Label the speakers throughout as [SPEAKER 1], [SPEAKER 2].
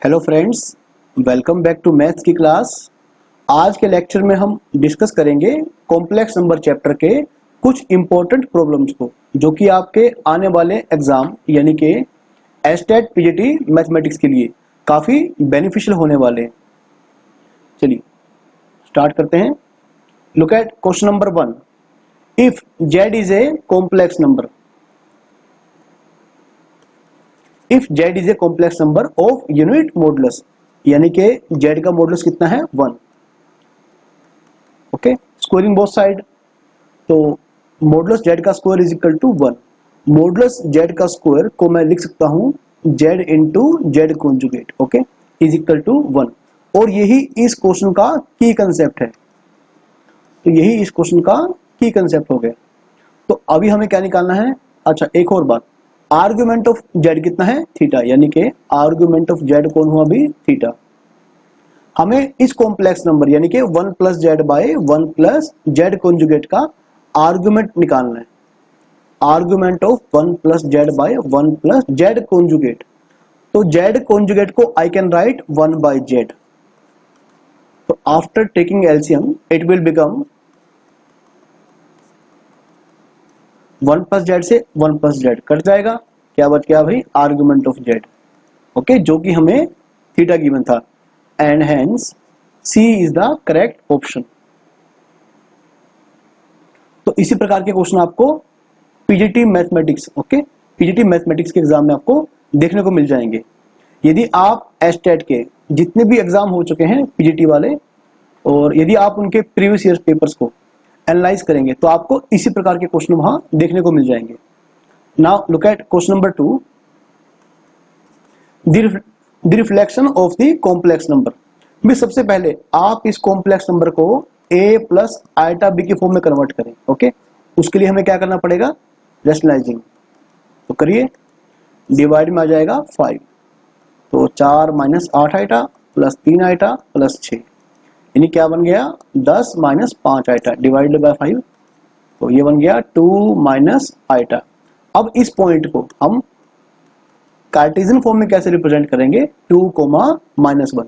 [SPEAKER 1] Hello friends, welcome back to maths की class. आज के लेक्चर में हम डिस्कस करेंगे कॉम्प्लेक्स नंबर चैप्टर के कुछ इम्पोर्टेंट प्रॉब्लम्स को, जो कि आपके आने वाले एग्जाम यानी कि एस्टेट पीजीटी मैथमेटिक्स के लिए काफ़ी बेनिफिशियल होने वाले हैं। चलिए स्टार्ट करते हैं। Look at question number 1। If Z is a complex number, if Z is a complex number of unit modulus, यानी कि जेड का मॉडुलस कितना है 1। ओके, स्क्वायरिंग बोथ साइड, तो मॉडुलस जेड का square is equal to 1। Modulus Z का square को मैं लिख सकता हूं Z into Z conjugate, okay, is equal to 1। और यही इस क्वेश्चन का की कंसेप्ट है, तो यही इस क्वेश्चन का की कंसेप्ट हो गया। तो अभी हमें क्या निकालना है? अच्छा, एक और बात, आर्ग्यूमेंट ऑफ जेड कितना है? थीटा, यानी कि आर्ग्यूमेंट ऑफ जेड कौन हुआ भी? थीटा। हमें इस कॉम्प्लेक्स नंबर यानी कि 1 plus z by 1 plus z conjugate का आर्ग्यूमेंट निकालना है। Argument of 1 plus z by 1 plus z conjugate, तो जेड कॉन्जुगेट को I can write 1 by z. तो after taking LCM it will become 1 plus z से 1 plus Z cut जाएगा, क्या बच गया भाई? आर्ग्यूमेंट ऑफ जेड, ओके, जो कि हमें थीटा गिवन था, and hence C is the correct option. तो इसी प्रकार के क्वेश्चन आपको PGT mathematics, okay, PGT mathematics के एग्जाम में आपको देखने को मिल जाएंगे। यदि आप एस्टेट के जितने भी एग्जाम हो चुके हैं पीजीटी वाले, और यदि आप उनके प्रीवियस ईयर पेपर्स को एनालाइज करेंगे तो आपको इसी प्रकार के क्वेश्चन वहां देखने को मिल जाएंगे। Now look at question number 2, the reflection of the complex number. भी सबसे पहले आप इस कॉम्प्लेक्स नंबर को a प्लस आइटा बी के फॉर्म में कन्वर्ट करें, ओके। उसके लिए हमें क्या करना पड़ेगा? रैशनलाइजिंग। तो करिए, डिवाइड में आ जाएगा 5, तो 4 minus 8 iota plus 3 iota plus 6, यानी क्या बन गया? 10 माइनस 5 आइटा डिवाइडेड बाय 5, तो ये बन गया 2 माइनस आइटा। अब इस पॉइंट को हम कार्टेशियन फॉर्म में कैसे रिप्रेजेंट करेंगे? 2 कोमा माइनस 1,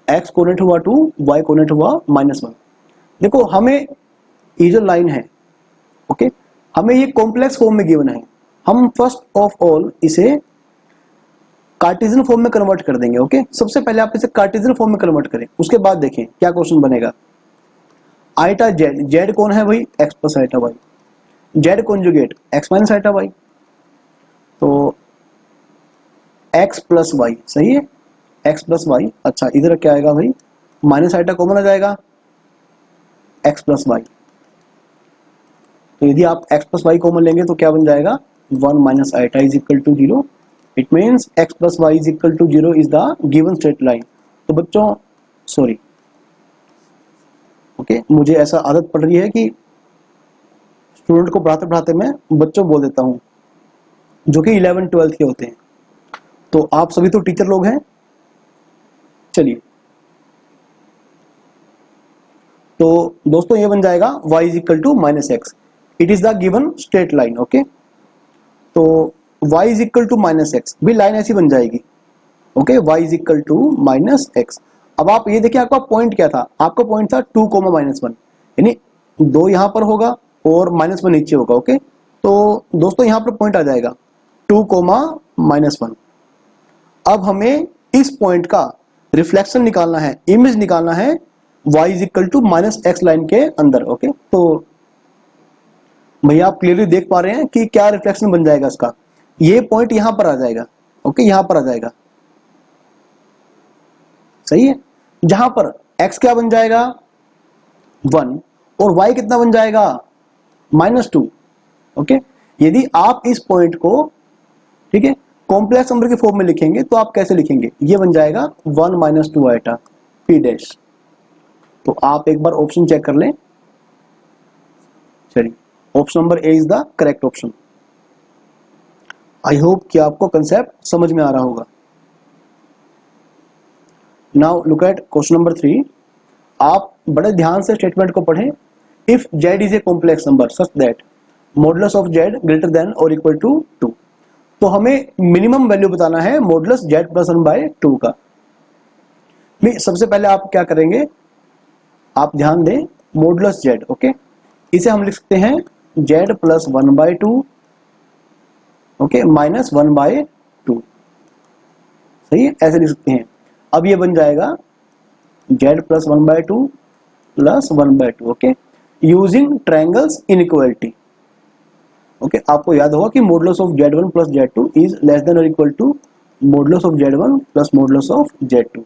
[SPEAKER 1] एक्स कोऑर्डिनेट हुआ 2, वाई कोऑर्डिनेट हुआ -1। देखो, हमें ये जो लाइन है, ओके, हमें ये कॉम्प्लेक्स फॉर्म में गिवन है। हम फर्स्ट ऑफ ऑल इसे कार्टेशियन फॉर्म में कन्वर्ट कर देंगे, ओके। सबसे पहले आप इसे कार्टेशियन फॉर्म में कन्वर्ट करें, उसके बाद देखें क्या क्वेश्चन बनेगा। आइटा जेड, जेड कौन है भाई? X plus iota Y. Z conjugate X minus iota Y, तो एक्स प्लस वाई, सही है, एक्स प्लस वाई। अच्छा, इधर क्या आएगा भाई? माइनस आइटा कॉमन आ जाएगा, एक्स प्लस वाई। तो यदि आप एक्स प्लस वाई कॉमन लेंगे तो क्या बन जाएगा? 1 minus iota is equal to 0। It means X plus Y is equal to 0 is the given straight line. तो बच्चों, सॉरी, ओके, मुझे ऐसा आदत पड़ रही है कि स्टूडेंट को पढ़ाते पढ़ाते मैं बच्चों बोल देता हूँ, जो कि 11 12 के होते हैं। तो आप सभी तो टीचर लोग हैं। चलिए, तो दोस्तों ये बन जाएगा y is equal to minus X, it is the given straight line, okay. तो y is equal to minus X, भी लाइन ऐसी बन जाएगी, okay, y is equal to minus X. अब आप ये देखिए, आपका पॉइंट क्या था? आपका पॉइंट था 2 कोमा माइनस 1, यानी 2 यहां पर होगा और -1 नीचे होगा, ओके। तो दोस्तों यहां पर पॉइंट आ जाएगा 2 कोमा माइनस 1। अब हमें इस पॉइंट का रिफ्लेक्शन निकालना है, इमेज निकालना है y is equal to minus X line के अंदर, ओके। तो भैया आप क्लियरली देख पा रहे हैं कि क्या रिफ्लेक्शन बन जाएगा इसका? ये पॉइंट यहां पर आ जाएगा, ओके, यहां पर आ जाएगा, सही है। जहां पर x क्या बन जाएगा? 1, और y कितना बन जाएगा? -2, ओके। यदि आप इस पॉइंट को, ठीक है, कॉम्प्लेक्स नंबर के फॉर्म में लिखेंगे तो आप कैसे लिखेंगे? ये बन जाएगा 1 माइनस 2 आइटा पी डैश। तो आप एक बार ऑप्शन चेक कर लें। चलिए, option number A is the correct option. I hope कि आपको कंसेप्ट समझ में आ रहा होगा। Now look at question number 3। आप बड़े ध्यान से स्टेटमेंट को पढ़ें। If Z is a complex number such that modulus of Z greater than और इक्वल टू 2। तो हमें मिनिमम वैल्यू बताना है मॉडुलस जेड प्लस 1 बाय 2 का। भाई सबसे पहले आप क्या करेंगे, आप ध्यान दें मॉडुलस जेड, ओके, इसे हम लिख सकते हैं जेड प्लस 1/2, ओके, माइनस 1/2, सही है, ऐसे लिख सकते हैं। अब ये बन जाएगा z plus 1/2 plus 1/2, okay, using triangles inequality, okay. आपको याद होगा कि modulus of z1 plus z2 is less than और equal to modulus of z1 plus modulus of z2।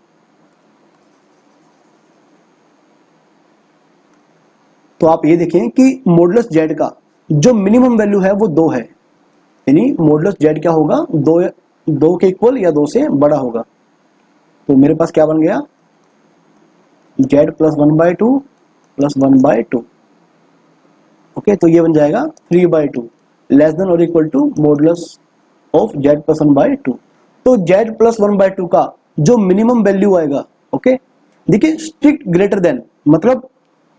[SPEAKER 1] तो आप ये देखें कि मॉडुलस z का जो मिनिमम वैल्यू है वो 2 है, यानी मॉडुलस z क्या होगा, 2 के इक्वल या 2 से बड़ा होगा। तो मेरे पास क्या बन गया, z प्लस 1/2 प्लस 1/2, ओके, तो ये बन जाएगा 3/2 लेस देन और equal to modulus of z plus 1/2। तो z प्लस 1/2 का जो मिनिमम वैल्यू आएगा, ओके, देखिए स्ट्रिक्ट ग्रेटर देन मतलब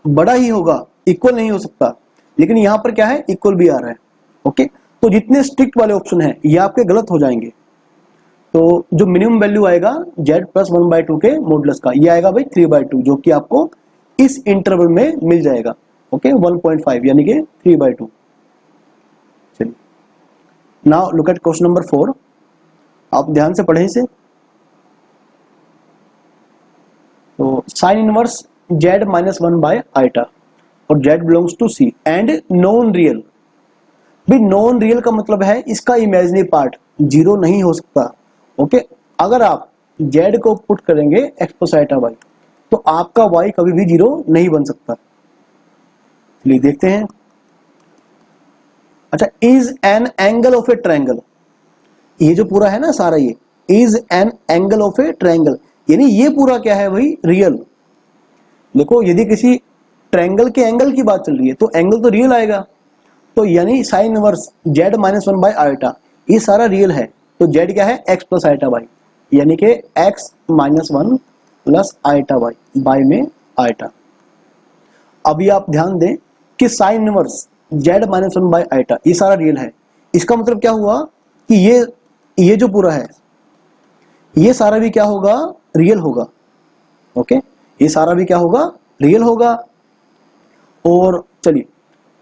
[SPEAKER 1] बड़ा ही होगा, इक्वल नहीं हो सकता, लेकिन यहां पर क्या है, इक्वल भी आ रहा है, ओके। तो जितने स्ट्रिक्ट वाले ऑप्शन है ये आपके गलत हो जाएंगे। तो जो मिनिमम वैल्यू आएगा z प्लस 1/2 के मॉडुलस का, ये आएगा भाई 3/2, जो कि आपको इस इंटरवल में मिल जाएगा, ओके, 1.5 यानी कि 3/2। चलिए now look at question number 4, आप ध्यान से पढ़ें इसे। तो sine inverse z minus 1/i और z belongs to c and non real. भी नॉन रियल का मतलब है इसका इमेजिनरी पार्ट जीरो नहीं हो सकता, ओके। अगर आप z को पुट करेंगे x प्लस आइटा y, तो आपका y कभी भी जीरो नहीं बन सकता। चलिए देखते हैं। अच्छा, is an angle of A triangle, ये जो पूरा है ना सारा, ये is an angle of A triangle, यानी ये पूरा क्या है भाई, रियल। देखो यदि किसी ट्रायंगल के एंगल की बात चल रही है तो एंगल तो रियल आएगा, तो यानी sine inverse z minus 1/i, ये सारा रियल है। तो z क्या है, x प्लस आइटा y, यानी कि x minus 1 plus iota y, by में आइटा। अभी आप ध्यान दें कि sine inverse z minus 1/i, ये सारा रियल है। इसका मतलब क्या हुआ कि ये जो पूरा है ये सारा भी क्या होगा, रियल होगा, ओके, ये सारा भी क्या होगा, रियल होगा। और चलिए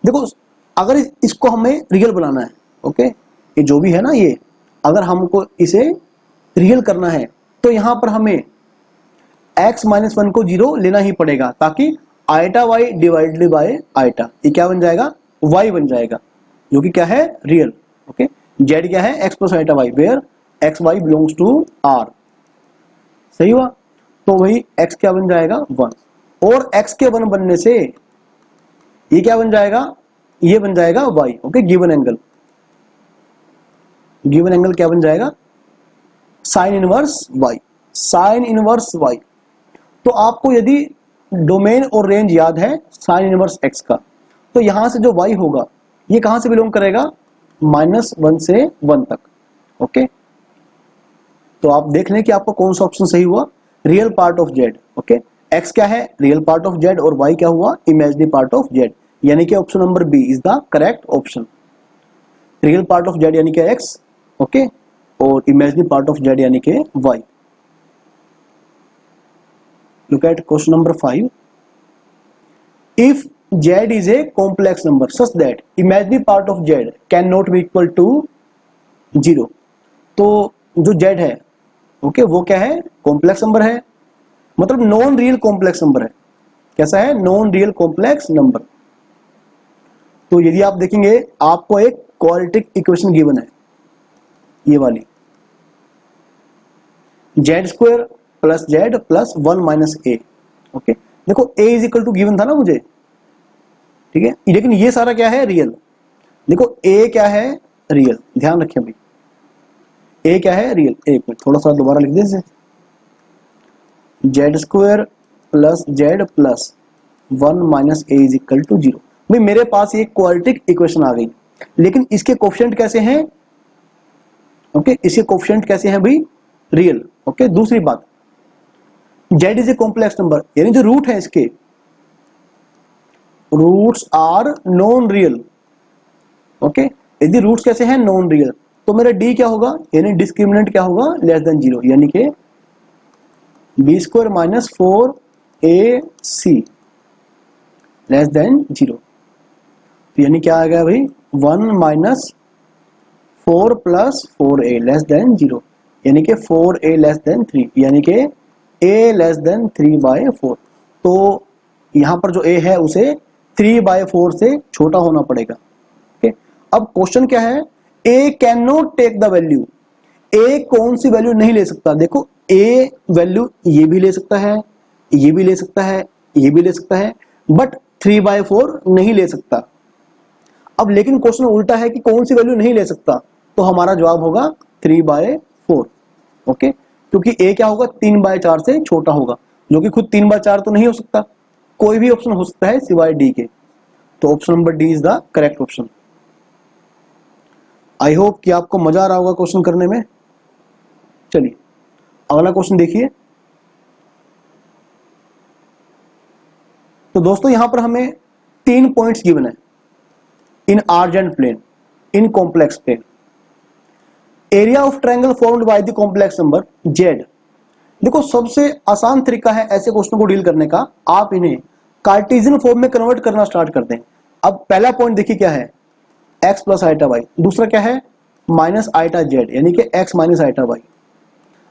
[SPEAKER 1] देखो, अगर इसको हमें रियल बनाना है, ओके, ये जो भी है ना, ये अगर हमको इसे रियल करना है तो यहां पर हमें x माइनस 1 को जीरो लेना ही पड़ेगा, ताकि iota y divided by iota, ये क्या बन जाएगा, y बन जाएगा, जो कि क्या है, रियल, ओके। z क्या है, x plus iota y, where x y belongs to r, सही हुआ। तो वही x क्या बन जाएगा, 1, और x के 1 बनने से ये क्या बन जाएगा, ये बन जाएगा y, ओके। गिवन एंगल क्या बन जाएगा, sine inverse y, sine inverse y। तो आपको यदि डोमेन और रेंज याद है साइन इनवर्स x का, तो यहां से जो y होगा ये कहां से बिलोंग करेगा, -1 से 1 तक, ओके। तो आप देख लें कि आपको कौन सा ऑप्शन सही हुआ, real part of z, okay. x क्या है, रियल पार्ट ऑफ z, और y क्या हुआ, इमेजिनरी पार्ट ऑफ z, यानी कि option number B is the correct option. Real part of z यानी कि x, ओके, और इमेजिनरी पार्ट ऑफ z यानी कि y। Look at question number 5, if z is a complex number such that imaginary part of z can not be equal to 0। तो जो z है, okay, वो क्या है, कॉम्प्लेक्स नंबर है, मतलब नॉन रियल कॉम्प्लेक्स नंबर है। कैसा है, नॉन रियल कॉम्प्लेक्स नंबर। तो यदि आप देखेंगे आपको एक क्वाड्रेटिक इक्वेशन गिवन है, ये वाली z² plus z plus 1 minus a, okay. देखो a is equal to given था ना मुझे, ठीक है, लेकिन ये सारा क्या है, रियल। देखो a क्या है, रियल, ध्यान रखिए भाई, a क्या है, रियल। एक मिनट थोड़ा सा दोबारा लिख दीजिए, z² plus z plus 1 minus a is equal to 0। भाई मेरे पास ये क्वाड्रेटिक इक्वेशन आ गई, लेकिन इसके कोफिशिएंट कैसे हैं, ओके, इसके कोफिशिएंट कैसे हैं भाई, रियल, ओके। दूसरी बात, z is a complex number, यानी जो रूट है इसके roots are non real, okay. यदि रूट्स कैसे हैं, नॉन रियल, तो मेरा d क्या होगा, यानी डिस्क्रिमिनेंट क्या होगा, लेस देन 0, यानी कि b square minus 4ac less than 0। तो यानी क्या आ गया भाई, 1 minus 4 plus 4a less than 0, यानी कि 4a लेस देन 3, यानी कि a लेस देन 3/4। तो यहाँ पर जो a है उसे 3/4 से छोटा होना पड़ेगा। ओके, अब क्वेश्चन क्या है, a can not take the value, a कौन सी वैल्यू नहीं ले सकता। देखो a वैल्यू ये भी ले सकता है, ये भी ले सकता है, ये भी ले सकता है, बट 3/4 नहीं ले सकता। अब लेकिन क्वेश्चन उल्टा है कि कौन सी वैल्यू नहीं ले सकता, तो हमारा जवाब होगा 3/4। ओके, क्योंकि a क्या होगा, 3/4 से छोटा होगा, जो कि खुद 3/4 तो नहीं हो सकता, कोई भी ऑप्शन हो सकता है सिवाय डी के। तो option number D is the correct option. I hope कि आपको मजा आ रहा होगा क्वेश्चन करने में। चलिए अगला क्वेश्चन देखिए। तो दोस्तों यहां पर हमें 3 पॉइंट्स गिवन है, in Argand plane, in complex plane, area of triangle formed by the complex number z। देखो सबसे आसान तरीका है ऐसे क्वेश्चन को डील करने का, आप इन्हें कार्टेशियन फॉर्म में कन्वर्ट करना स्टार्ट कर दें। अब पहला पॉइंट देखिए क्या है, x प्लस आइटा वाई, दूसरा क्या है माइनस आइटा जेड, यानी कि x माइनस आइटा वाई।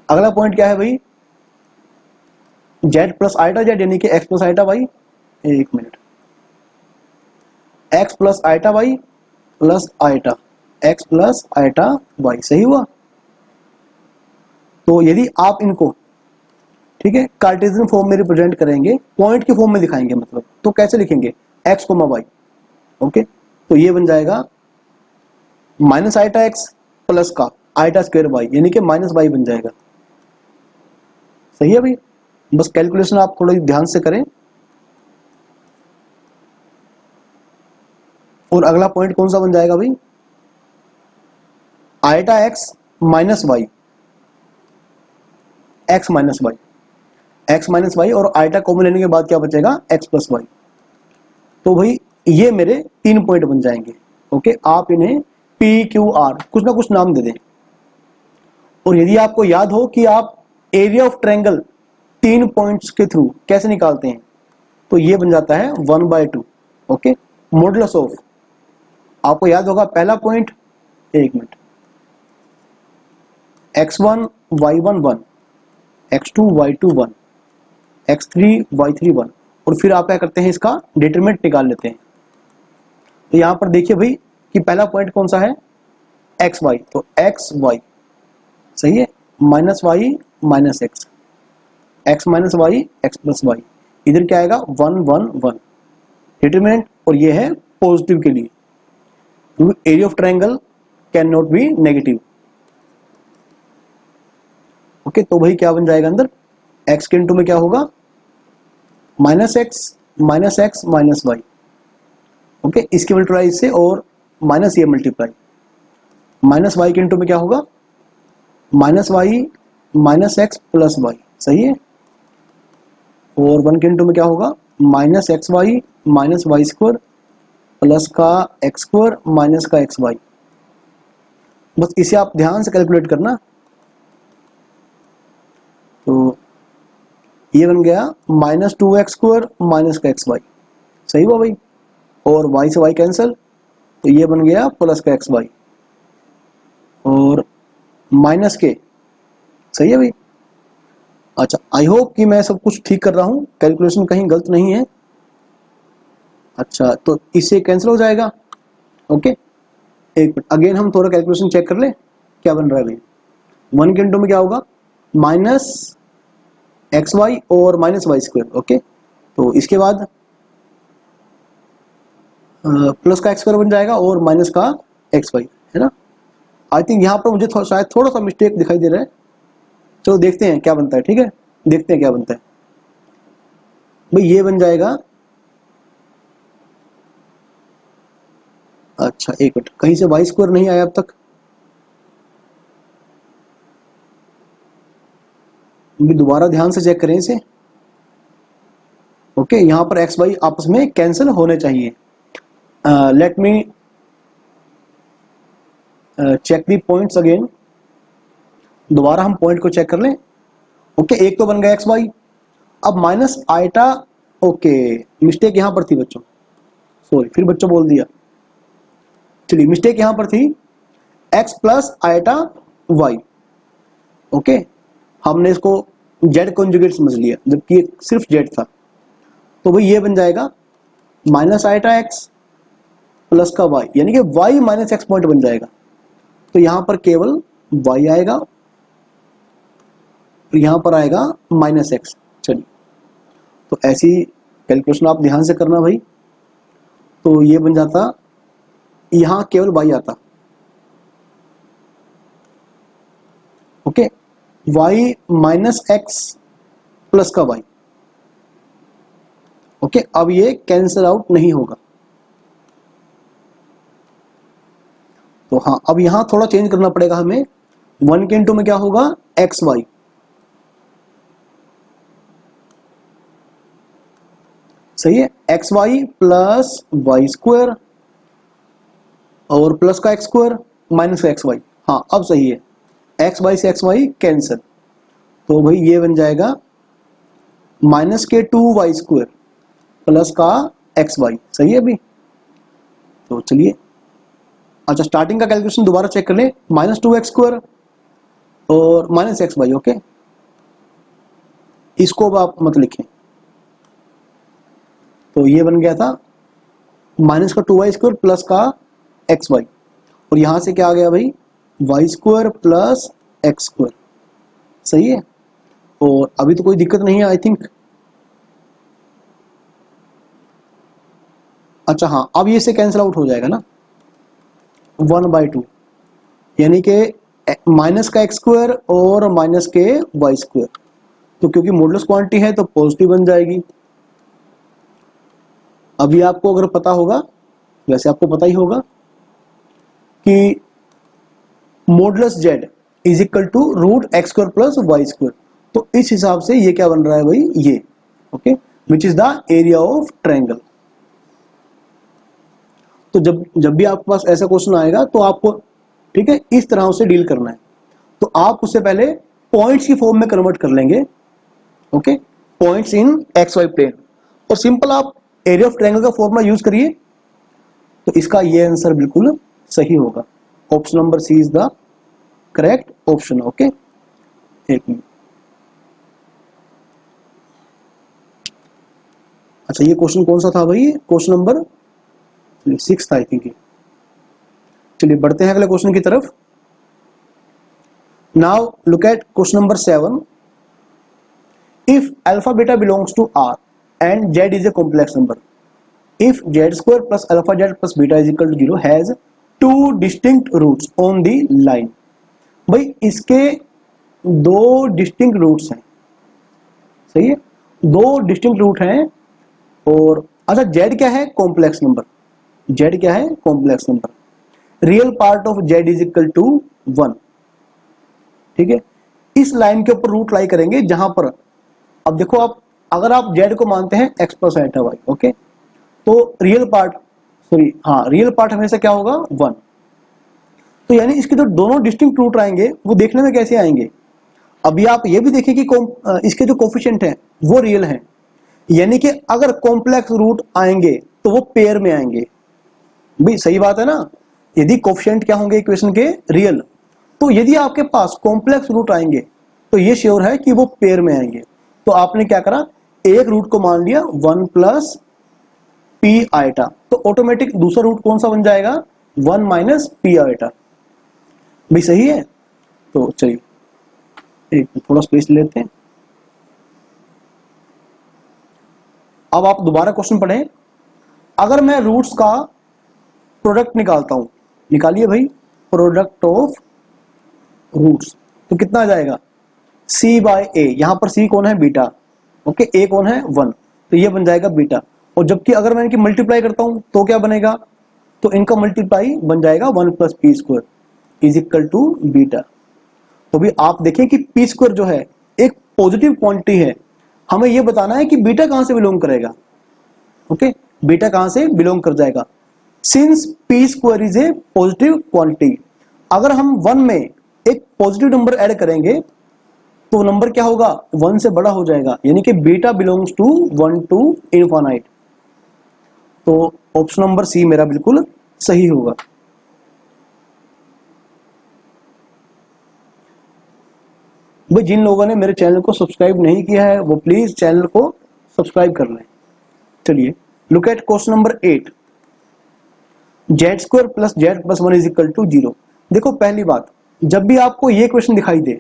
[SPEAKER 1] अगला पॉइंट क्या है भाई, z प्लस आइटा जेड, यानी कि x प्लस आइटा वाई, एक minute, x plus iota y plus iota, x plus iota y, सही हुआ। तो यदि आप इनको, ठीक है, कार्टेशियन फॉर्म में रिप्रेजेंट करेंगे, पॉइंट के फॉर्म में दिखाएंगे, मतलब तो कैसे लिखेंगे, x कोमा वाई। ओके, तो ये बन जाएगा माइनस आइटा x प्लस का आइटा स्क्वायर वाई, यानी कि माइनस वाई बन जाएगा। सही है भाई, बस कैलकुलेशन आप थोड़ा ध्यान से करें। और अगला पॉइंट कौन सा बन जाएगा भाई, iota x minus y, x minus y, x minus y, और आइटा कॉमन लेने के बाद क्या बचेगा, x प्लस वाई। तो भाई ये मेरे 3 पॉइंट बन जाएंगे। ओके, आप इन्हें पी क्यू आर कुछ ना कुछ नाम दे दें। और यदि आपको याद हो कि आप एरिया ऑफ ट्रायंगल 3 पॉइंट्स के थ्रू कैसे निकालते हैं, तो ये बन जाता है 1/2। ओके, मॉडुलस ऑफ, आपको याद होगा पहला पॉइंट, एक minute, x1 y1 1, x2 y2 1, x3 y3 1, और फिर आप क्या करते हैं, इसका डिटरमिनेंट निकाल लेते हैं। तो यहां पर देखिए भाई कि पहला पॉइंट कौन सा है, एक्स वाई, तो एक्स वाई सही है, minus y minus x, x minus y x plus y, इधर क्या आएगा 1 1 1 डिटरमिनेंट, और ये है पॉजिटिव के लिए, क्योंकि area of triangle can not B negative. Okay, तो भाई क्या बन जाएगा अंदर, एक्स के इंटू में क्या होगा, minus x minus y. Okay, इसके मल्टीप्लाई से, और माइनस ये मल्टीप्लाई, माइनस वाई के इंटू में क्या होगा, minus y minus x plus Y, सही है। और 1 के इंटू में क्या होगा, minus x y minus y square plus का एक्स स्क्वायर माइनस का एक्स वाई। बस इसे आप ध्यान से कैलकुलेट करना। तो ये बन गया माइनस 2x स्क्वायर माइनस का एक्स वाई, सही हुआ भाई, और y से y कैंसिल, तो ये बन गया प्लस का एक्स वाई, और माइनस के, सही है भाई। अच्छा, आई होप कि मैं सब कुछ ठीक कर रहा हूं, कैलकुलेशन कहीं गलत नहीं है। अच्छा, तो इससे कैंसिल हो जाएगा। ओके, एक मिनट, अगेन हम थोड़ा कैलकुलेशन चेक कर ले क्या बन रहा है भाई। 1 के इंटू में क्या होगा, माइनस एक्स वाई और माइनस वाई स्क्वायर। ओके, तो इसके बाद प्लस का एक्स स्क्वायर बन जाएगा और माइनस का एक्स वाई, है ना। आई थिंक यहाँ पर मुझे शायद थोड़ा सा मिस्टेक दिखाई दे रहा है। चलो देखते हैं क्या बनता है, ठीक है, देखते हैं क्या बनता है भाई। ये बन जाएगा, अच्छा एक मिनट, कहीं से वाई स्क्वायर नहीं आया अब तक, दोबारा ध्यान से चेक करें इसे। ओके, यहां पर एक्स वाई आपस में कैंसिल होने चाहिए। Let me check the points again, दोबारा हम पॉइंट को चेक कर लें ओके, एक तो बन गया एक्स वाई। अब माइनस आइटा, ओके मिस्टेक यहां पर थी बच्चों, सॉरी फिर बच्चों बोल दिया, चलिए मिस्टेक यहां पर थी, x plus iota y. Okay, हमने इसको जेड कॉन्जुगेट समझ लिया जबकि सिर्फ जेड था। तो भाई ये बन जाएगा माइनस आइटा एक्स प्लस का वाई, यानी कि वाई माइनस एक्स पॉइंट बन जाएगा। तो यहां पर केवल वाई आएगा, तो यहां पर आएगा माइनस एक्स। चलिए, तो ऐसी कैलकुलेशन आप ध्यान से करना भाई। तो ये बन जाता, यहां केवल वाई आता। Okay, y minus x plus का वाई। ओके, अब ये कैंसिल आउट नहीं होगा। तो हाँ, अब यहां थोड़ा चेंज करना पड़ेगा हमें। 1 के इंटू में क्या होगा, एक्स वाई, सही है, x y plus y square और प्लस का एक्स स्क्वायर माइनस का एक्स वाई। हाँ अब सही है, एक्स वाई से एक्स वाई कैंसिल, तो भाई ये बन जाएगा माइनस के 2y स्क्वायर प्लस का एक्स वाई। सही है अभी। तो चलिए, अच्छा स्टार्टिंग का कैलकुलेशन दोबारा चेक कर ले, माइनस 2x स्क्वायर और माइनस एक्स वाई। ओके, इसको अब आप मत लिखें। तो ये बन गया था माइनस का 2y स्क्वायर प्लस का एक्स वाई, और यहां से क्या आ गया भाई, y square plus x square. सही है, और अभी तो कोई दिक्कत नहीं है आई थिंक। अच्छा हाँ, अब ये से कैंसिल आउट हो जाएगा ना, 1/2, यानी कि माइनस का एक्स स्क्वायर और माइनस के वाई स्क्वायर। तो क्योंकि मॉडुलस क्वांटिटी है तो पॉजिटिव बन जाएगी। अभी आपको अगर पता होगा, वैसे आपको पता ही होगा कि modulus z is equal to root x square plus y square. तो इस हिसाब से ये क्या बन रहा है भाई, ये okay, which is the area of triangle. तो जब भी आपके पास ऐसा क्वेश्चन आएगा तो आपको, ठीक है, इस तरह से डील करना है। तो आप उससे पहले पॉइंट्स की फॉर्म में कन्वर्ट कर लेंगे। Okay, points in x y plane, और सिंपल आप एरिया ऑफ ट्रायंगल का फॉर्मूला यूज करिए, तो इसका ये आंसर बिल्कुल सही होगा। Option number c is the correct option. Okay, एक मिनट। अच्छा ये क्वेश्चन कौन सा था भाई, क्वेश्चन नंबर 6 था आई थिंक। चलिए बढ़ते हैं अगले क्वेश्चन की तरफ। Now look at question number 7। If alpha beta belongs to r and z is a complex number, if z square plus alpha z plus beta is equal to 0 has two distinct roots on the line। भाई इसके दो distinct roots हैं। सही है, दो distinct root हैं। और अच्छा z क्या है, कॉम्प्लेक्स नंबर। z क्या है, complex number. Real part of z is equal to 1। ठीक है, इस लाइन के ऊपर रूट लाई करेंगे जहां पर, अब देखो आप, अगर आप z को मानते हैं x plus iota y, okay, तो रियल पार्ट, सॉरी हाँ, रियल पार्ट हमेशा क्या होगा, 1। तो यानी इसके जो दोनों डिस्टिंक्ट रूट आएंगे वो देखने में कैसे आएंगे। अभी आप ये भी देखिए कि इसके जो कोफिशिएंट हैं वो रियल हैं, यानी कि अगर कॉम्प्लेक्स रूट आएंगे तो वो पेयर में आएंगे। भाई सही बात है ना, यदि कोफिशिएंट क्या होंगे इक्वेशन के, रियल, तो यदि आपके पास कॉम्प्लेक्स रूट आएंगे तो ये श्योर है कि वो पेयर में आएंगे। तो आपने क्या करा, एक रूट को मान लिया 1 प्लस पी आइटा, तो ऑटोमेटिक दूसरा रूट कौन सा बन जाएगा, 1 माइनस पी आइटा। भाई सही है। तो चलिए एक थोड़ा स्पेस लेते हैं। अब आप दोबारा क्वेश्चन पढ़ें। अगर मैं रूट्स का प्रोडक्ट निकालता हूं, निकालिए भाई, प्रोडक्ट ऑफ रूट्स, तो कितना आ जाएगा, c बाय ए। यहां पर c कौन है, बीटा, ओके, a कौन है, 1, तो ये बन जाएगा बीटा। और जबकि अगर मैं इनकी मल्टीप्लाई करता हूं तो क्या बनेगा, तो इनका मल्टीप्लाई बन जाएगा 1 plus p square is equal to beta. तो भी आप देखें कि पी स्क्वायर जो है एक पॉजिटिव क्वांटिटी है, हमें यह बताना है कि बीटा कहां से बिलोंग करेगा। ओके, बीटा कहां से बिलोंग कर जाएगा, since P square is a positive quantity. अगर हम 1 में एक पॉजिटिव नंबर ऐड करेंगे तो नंबर क्या होगा, 1 से बड़ा हो जाएगा, यानी कि beta belongs to 1 to infinite. तो ऑप्शन नंबर सी मेरा बिल्कुल सही होगा। भाई जिन लोगों ने मेरे चैनल को सब्सक्राइब नहीं किया है वो प्लीज चैनल को सब्सक्राइब कर लें। चलिए look at question number 8, z square plus z plus 1 is equal to 0। देखो पहली बात, जब भी आपको ये क्वेश्चन दिखाई दे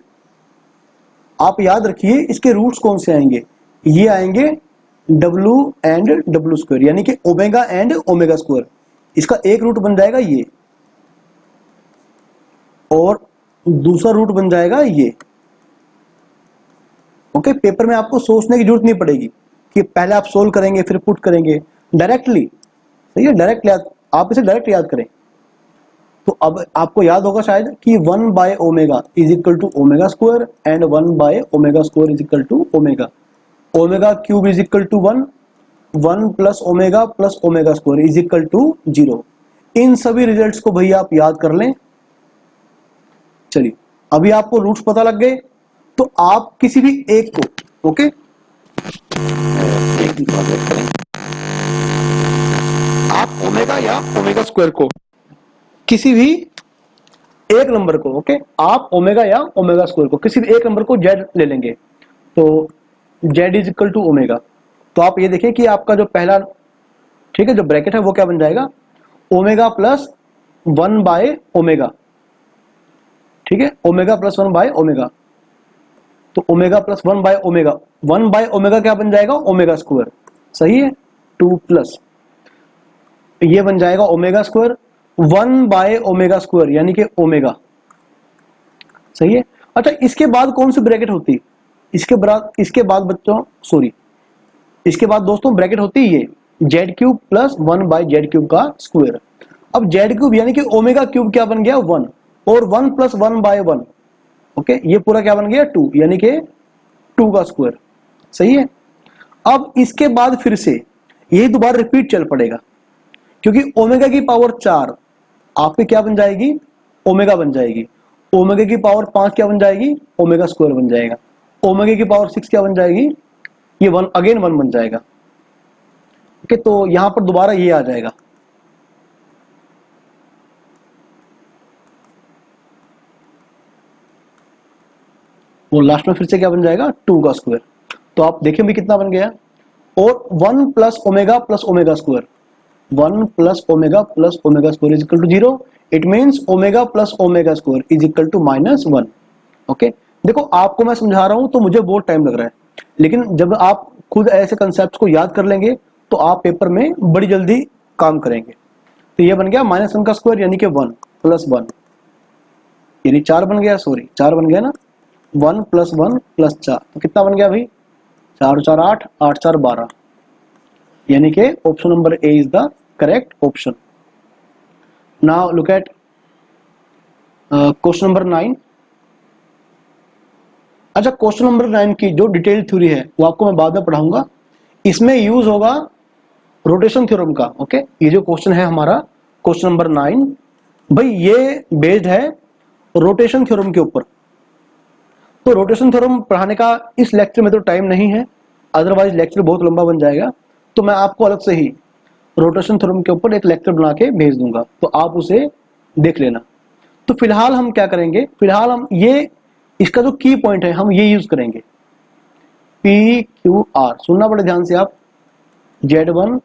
[SPEAKER 1] आप याद रखिए इसके रूट्स कौन से आएंगे, ये आएंगे W एंड W स्क्वायर, यानी कि ओमेगा एंड ओमेगा स्क्वायर। इसका एक रूट बन जाएगा ये और दूसरा रूट बन जाएगा ये। ओके, पेपर में आपको सोचने की जरूरत नहीं पड़ेगी कि पहले आप सोल्व करेंगे फिर पुट करेंगे, डायरेक्टली, सही है, डायरेक्ट याद, आप इसे डायरेक्ट याद करें। तो अब आपको याद होगा शायद कि 1 by omega is equal to omega square and 1 by omega square is equal to omega, omega cube is equal to 1, 1 plus omega square is equal to 0। इन सभी रिजल्ट्स को भैया आप याद कर लें। चलिए अभी आपको रूट्स पता लग गए, तो आप किसी भी एक को, ओके, एक करें, आप ओमेगा या ओमेगा स्क्वायर को किसी भी एक नंबर को, ओके, आप ओमेगा या ओमेगा स्क्वायर को किसी भी एक नंबर को जेड ले लेंगे, तो z is equal to omega. तो आप ये देखिए कि आपका जो पहला, ठीक है, जो ब्रैकेट है वो क्या बन जाएगा, ओमेगा प्लस 1 बाय ओमेगा, ठीक है, ओमेगा प्लस 1 बाय ओमेगा। तो omega plus 1 by omega, 1 by omega क्या बन जाएगा, ओमेगा स्क्वायर, सही है, 2 प्लस ये बन जाएगा omega square, 1 by omega square यानी कि ओमेगा, सही है। अच्छा इसके बाद कौन सी ब्रैकेट होती, इसके बाद बच्चों, सॉरी, इसके बाद दोस्तों ब्रैकेट होती है ये z cube plus 1 by z cube का स्क्वायर। अब जेड क्यूब यानी कि ओमेगा क्यूब क्या बन गया 1, और 1 प्लस 1 बाय 1, ओके, ये पूरा क्या बन गया 2, यानी कि 2 का स्क्वायर, सही है। अब इसके बाद फिर से यही दोबारा रिपीट चल पड़ेगा, क्योंकि ओमेगा की पावर 4 आपकी क्या बन जाएगी, ओमेगा बन जाएगी, ओमेगा की पावर 5 क्या बन जाएगी, ओमेगा स्क्वायर बन जाएगा, ओमेगा की पावर 6 क्या बन जाएगी, ये 1 अगेन 1 बन जाएगा, ओके। तो यहां पर दोबारा ये आ जाएगा, वो लास्ट में फिर से क्या बन जाएगा 2 का स्क्वायर। तो आप देखें भी कितना बन गया, और 1 plus omega square, 1 plus omega square is equal to 0। It means omega plus omega square is equal to -1, okay. देखो आपको मैं समझा रहा हूं तो मुझे बहुत टाइम लग रहा है, लेकिन जब आप खुद ऐसे कंसेप्ट को याद कर लेंगे तो आप पेपर में बड़ी जल्दी काम करेंगे। तो ये बन गया -1 का स्क्वायर यानी कि 1 प्लस 1 यानी 4 बन गया, सॉरी 4 बन गया ना, 1 प्लस 1 प्लस 4, तो कितना बन गया भाई, 4 4 8, 8 4 12, यानी कि option number A is the correct option. Now look at question number 9। अच्छा क्वेश्चन नंबर 9 की जो डिटेल थ्योरी है वो आपको मैं बाद में पढ़ाऊंगा, इसमें यूज होगा रोटेशन थ्योरम का, ओके। ये जो क्वेश्चन है हमारा क्वेश्चन नंबर 9, भाई ये बेस्ड है रोटेशन थ्योरम के ऊपर। तो रोटेशन थ्योरम पढ़ाने का इस लेक्चर में तो टाइम नहीं है, अदरवाइज लेक्चर बहुत लंबा बन जाएगा, तो मैं आपको अलग से ही रोटेशन थ्योरम के ऊपर एक लेक्चर बना के भेज दूंगा, तो आप उसे देख लेना। तो फिलहाल हम क्या करेंगे, फिलहाल हम ये इसका जो की पॉइंट है हम ये यूज करेंगे, PQR, सुनना पड़े ध्यान से आप, Z1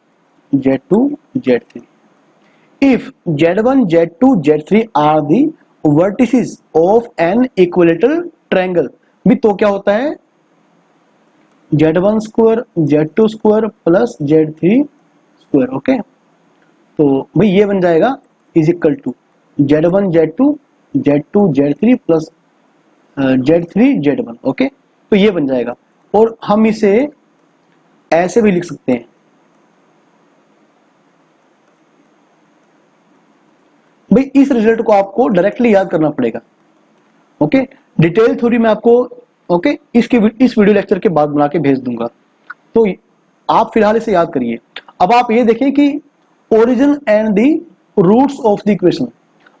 [SPEAKER 1] Z2 Z3। If Z1 Z2 Z3 are the vertices of an equilateral triangle, भी तो क्या होता है Z1 square Z2 square plus Z3 square, okay. तो भाई ये बन जाएगा is equal to Z1 Z2 Z2 Z3 प्लस Z3 Z1, ओके। तो ये बन जाएगा, और हम इसे ऐसे भी लिख सकते हैं, भाई इस रिजल्ट को आपको डायरेक्टली याद करना पड़ेगा, ओके। डिटेल थ्योरी में आपको, ओके, इस वीडियो लेक्चर के बाद बना के भेज दूंगा, तो आप फिलहाल इसे याद करिए। अब आप ये देखें कि origin and the roots of the equation,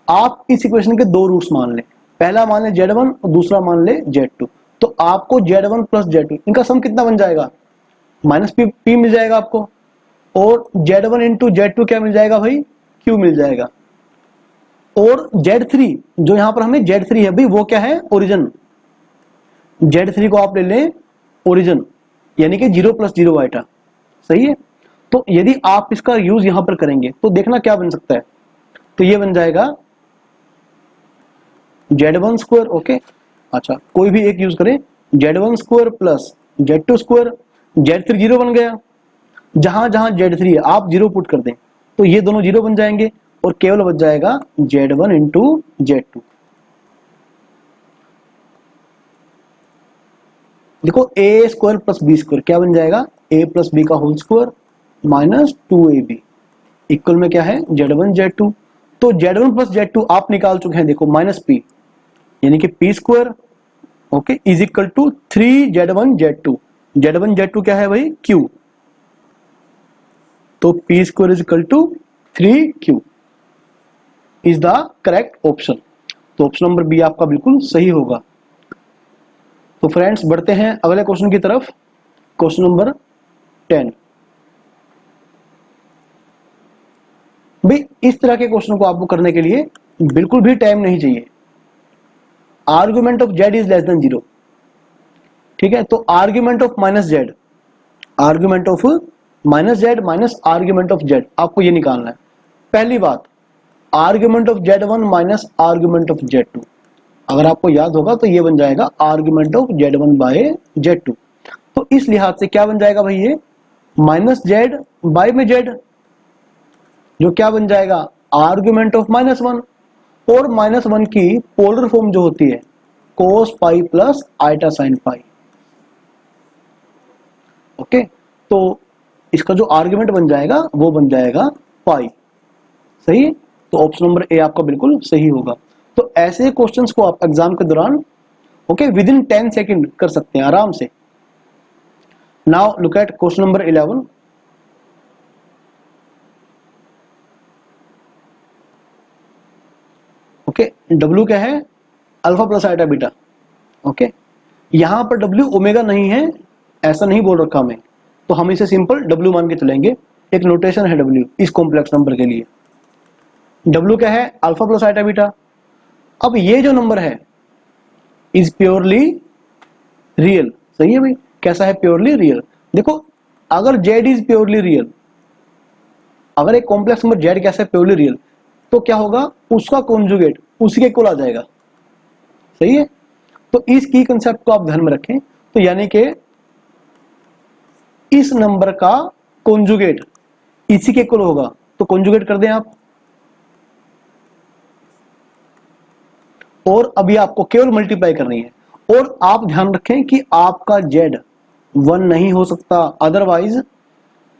[SPEAKER 1] आप इस इक्वेशन के दो रूट्स मान लें, पहला मान ले Z1 और दूसरा मान ले Z2। तो आपको Z1 प्लस Z2 इनका सम कितना बन जाएगा, माइनस P मिल जाएगा आपको, और Z1 इंटू Z2 क्या मिल जाएगा भाई, Q मिल जाएगा। और Z3 जो यहां पर हमें Z3 है भाई वो क्या है, ओरिजिन। Z3 को आप ले लें ओरिजिन, यानी कि 0 प्लस 0 आइटा, सही है। तो यदि आप इसका यूज यहां पर करेंगे तो देखना क्या बन सकता है, तो ये बन जाएगा Z1 स्क्वायर, ओके। अच्छा कोई भी एक यूज करें, Z1 square plus Z2 square, Z3 0 बन गया, जहां जहां Z3 है आप 0 पुट कर दें तो ये दोनों 0 बन जाएंगे और केवल बच जाएगा Z1 इंटू Z2। देखो a square plus b square क्या बन जाएगा, ए प्लस बी का whole square minus 2ab equal में क्या है, Z1 Z2। तो Z1 प्लस Z2 आप निकाल चुके हैं, देखो माइनस p, यानी कि p square, okay, is equal to 3Z1 Z2। Z1 Z2 क्या है भाई, Q, तो p square is equal to 3Q is the correct option. तो ऑप्शन नंबर बी आपका बिल्कुल सही होगा। तो फ्रेंड्स बढ़ते हैं अगले क्वेश्चन की तरफ, क्वेश्चन नंबर 10। भाई इस तरह के क्वेश्चन को आपको करने के लिए बिल्कुल भी टाइम नहीं चाहिए। Argument of z is less than 0, ठीक है। तो argument of minus z, argument of minus z minus argument of z, आपको ये निकालना है। पहली बात, argument of Z1 minus argument of Z2, अगर आपको याद होगा तो ये बन जाएगा argument of Z1 bye Z2। तो इस लिहाज से क्या बन जाएगा भाई, ये माइनस z बाय में z, जो क्या बन जाएगा आर्गुमेंट ऑफ -1, और -1 की पोलर फॉर्म जो होती है cos pi plus iota sine pi, okay. तो इसका जो आर्गुमेंट बन जाएगा वो बन जाएगा पाई, सही है। तो ऑप्शन नंबर ए आपका बिल्कुल सही होगा। तो ऐसे क्वेश्चंस को आप एग्जाम के दौरान ओके विद इन 10 सेकेंड कर सकते हैं आराम से। Now look at question number 11। Okay W क्या है, alpha plus iota beta, okay. यहां पर W ओमेगा नहीं है, ऐसा नहीं बोल रखा हमें, तो हम इसे सिंपल W मान के चलेंगे। एक नोटेशन है W इस कॉम्प्लेक्स नंबर के लिए, W क्या है, अल्फा प्लस आइटा बीटा। अब ये जो नंबर है इज प्योरली रियल, सही है भाई। कैसा है, प्योरली रियल। देखो अगर Z इज प्योरली रियल, अगर एक कॉम्प्लेक्स नंबर Z कैसा है, प्योरली रियल, तो क्या होगा, उसका कॉन्जुगेट उसी के इक्वल आ जाएगा, सही है। तो इस की कंसेप्ट को आप ध्यान में रखें। तो यानी कि इस नंबर का कॉन्जुगेट इसी के इक्वल होगा, तो कॉन्जुगेट कर दें आप। और अभी आपको केवल मल्टीप्लाई करनी है, और आप ध्यान रखें कि आपका Z 1 नहीं हो सकता, अदरवाइज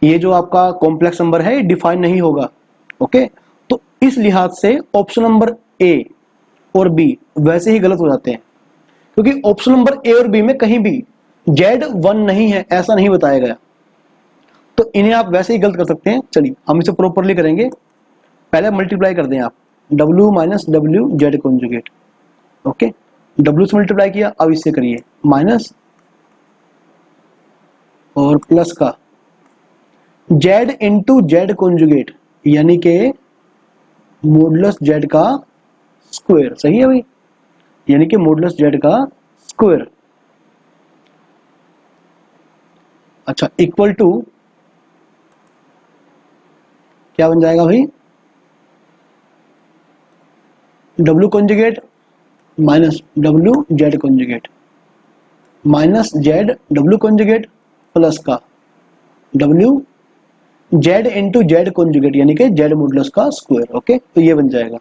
[SPEAKER 1] ये जो आपका कॉम्प्लेक्स नंबर है डिफाइन नहीं होगा, ओके। तो इस लिहाज से ऑप्शन नंबर ए और बी वैसे ही गलत हो जाते हैं, क्योंकि ऑप्शन नंबर ए और बी में कहीं भी Z 1 नहीं है ऐसा नहीं बताया गया, तो इन्हें आप वैसे ही गलत कर सकते हैं। चलिए हम इसे प्रॉपरली करेंगे। पहले मल्टीप्लाई कर दें आप, W minus W Z conjugate, okay. W से मल्टीप्लाई किया, अब इससे करिए माइनस और प्लस का Z इंटू Z कॉन्जुगेट, यानी कि मॉडुलस Z का स्क्वायर, सही है भाई, यानी कि मॉडुलस Z का स्क्वायर। अच्छा इक्वल टू क्या बन जाएगा भाई, W conjugate minus W Z conjugate, minus Z W conjugate plus का W Z into Z conjugate, यानी कि Z मॉडुलस का स्क्वायर, ओके। तो ये बन जाएगा,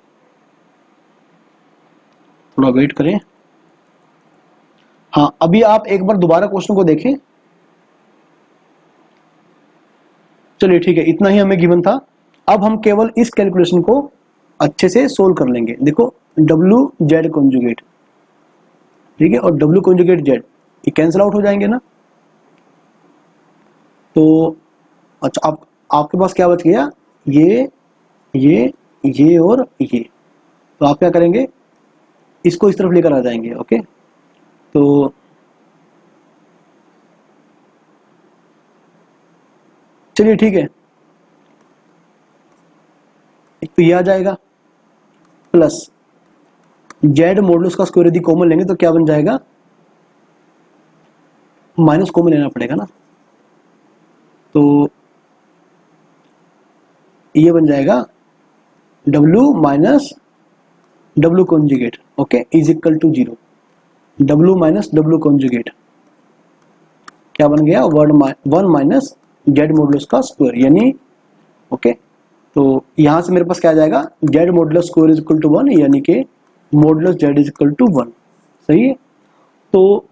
[SPEAKER 1] थोड़ा वेट करें। हाँ अभी आप एक बार दोबारा क्वेश्चन को देखें। चलिए ठीक है, इतना ही हमें गिवन था। अब हम केवल इस कैलकुलेशन को अच्छे से सोल्व कर लेंगे। देखो W Z कॉन्जुगेट, ठीक है, और W कॉन्जुगेट Z ये कैंसिल आउट हो जाएंगे ना। तो अच्छा आपके पास क्या बच गया, ये और ये। तो आप क्या करेंगे, इसको इस तरफ लेकर आ जाएंगे, ओके। तो चलिए ठीक है, एक तो ये आ जाएगा प्लस जेड मॉडुलस का स्क्वायर यदि कॉमन लेंगे तो क्या बन जाएगा, माइनस कॉमन लेना पड़ेगा ना, तो ये बन जाएगा W minus W conjugate, okay, is equal to 0, W minus W conjugate क्या बन गया, 1 माइनस जेड मॉडुलस का स्क्वायर, यानी ओके, तो यहां से मेरे पास क्या आ जाएगा, z modulus square is equal to 1, यानी कि modulus z is equal to 1, सही है। तो